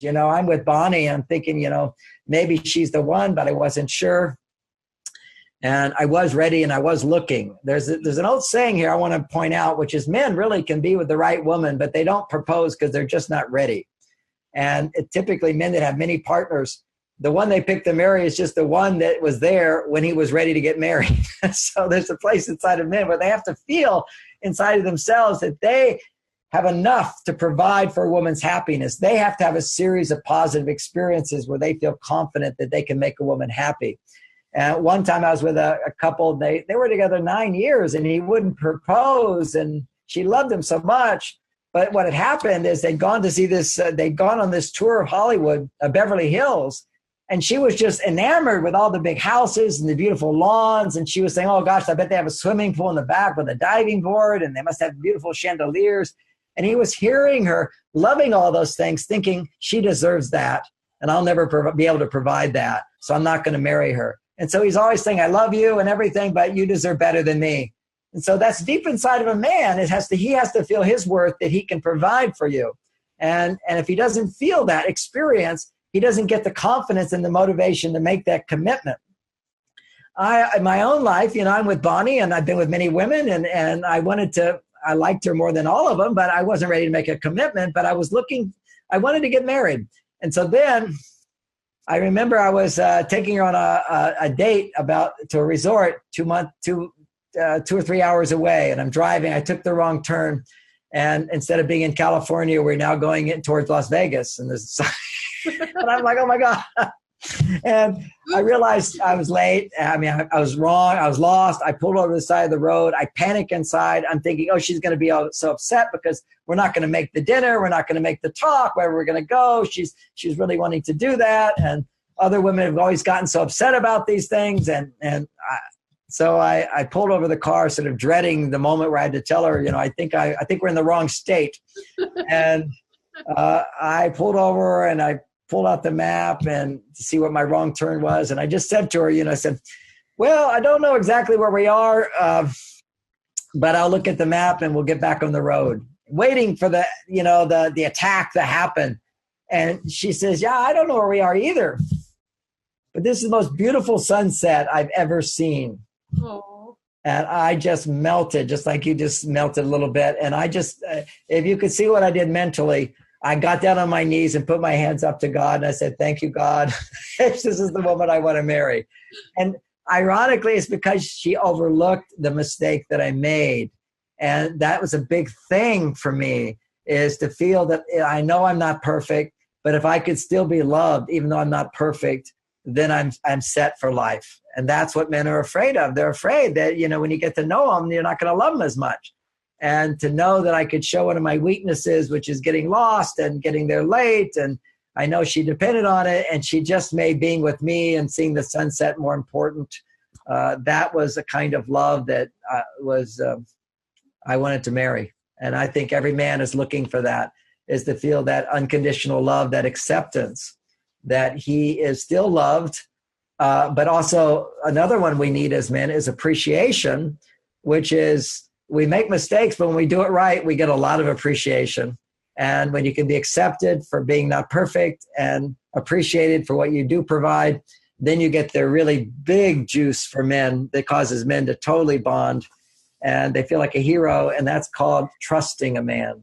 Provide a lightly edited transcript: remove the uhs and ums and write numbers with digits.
I'm with Bonnie. I'm thinking, maybe she's the one, but I wasn't sure. And I was ready and I was looking. There's an old saying here I want to point out, which is men really can be with the right woman, but they don't propose because they're just not ready. And typically men that have many partners, the one they pick to marry is just the one that was there when he was ready to get married. So there's a place inside of men where they have to feel inside of themselves that they have enough to provide for a woman's happiness. They have to have a series of positive experiences where they feel confident that they can make a woman happy. And one time I was with a couple, they were together 9 years and he wouldn't propose and she loved him so much. But what had happened is they'd gone to see this, they'd gone on this tour of Hollywood, Beverly Hills, and she was just enamored with all the big houses and the beautiful lawns. And she was saying, oh gosh, I bet they have a swimming pool in the back with a diving board and they must have beautiful chandeliers. And he was hearing her, loving all those things, thinking she deserves that. And I'll never be able to provide that. So I'm not going to marry her. And so he's always saying, I love you and everything, but you deserve better than me. And so that's deep inside of a man. He has to feel his worth that he can provide for you. And if he doesn't feel that experience, he doesn't get the confidence and the motivation to make that commitment. In my own life, I'm with Bonnie and I've been with many women and I liked her more than all of them, but I wasn't ready to make a commitment, but I wanted to get married. And so then I remember I was taking her on a date to a resort 2 or 3 hours away. And I'm driving, I took the wrong turn. And instead of being in California, we're now going in towards Las Vegas. And and I'm like, oh my God. And I realized I was late. I was wrong. I was lost. I pulled over the side of the road. I panic inside. I'm thinking, oh, she's going to be so upset because we're not going to make the dinner. We're not going to make the talk, wherever we're going to go. She's really wanting to do that. And other women have always gotten so upset about these things. So I pulled over the car, sort of dreading the moment where I had to tell her, I think we're in the wrong state. And I pulled over and I pulled out the map and to see what my wrong turn was. And I just said to her, I said, well, I don't know exactly where we are, but I'll look at the map and we'll get back on the road, waiting for the attack to happen. And she says, yeah, I don't know where we are either, but this is the most beautiful sunset I've ever seen. Aww. And I just melted, just like you just melted a little bit. And I just, if you could see what I did mentally, I got down on my knees and put my hands up to God. And I said, thank you, God. This is the woman I want to marry. And ironically, it's because she overlooked the mistake that I made. And that was a big thing for me, is to feel that I know I'm not perfect, but if I could still be loved, even though I'm not perfect, then I'm set for life. And that's what men are afraid of. They're afraid that, when you get to know them, you're not going to love them as much. And to know that I could show one of my weaknesses, which is getting lost and getting there late. And I know she depended on it, and she just made being with me and seeing the sunset more important. That was a kind of love that I wanted to marry. And I think every man is looking for that, is to feel that unconditional love, that acceptance, that he is still loved. But also another one we need as men is appreciation, which is, we make mistakes, but when we do it right, we get a lot of appreciation. And when you can be accepted for being not perfect and appreciated for what you do provide, then you get the really big juice for men that causes men to totally bond and they feel like a hero. And that's called trusting a man.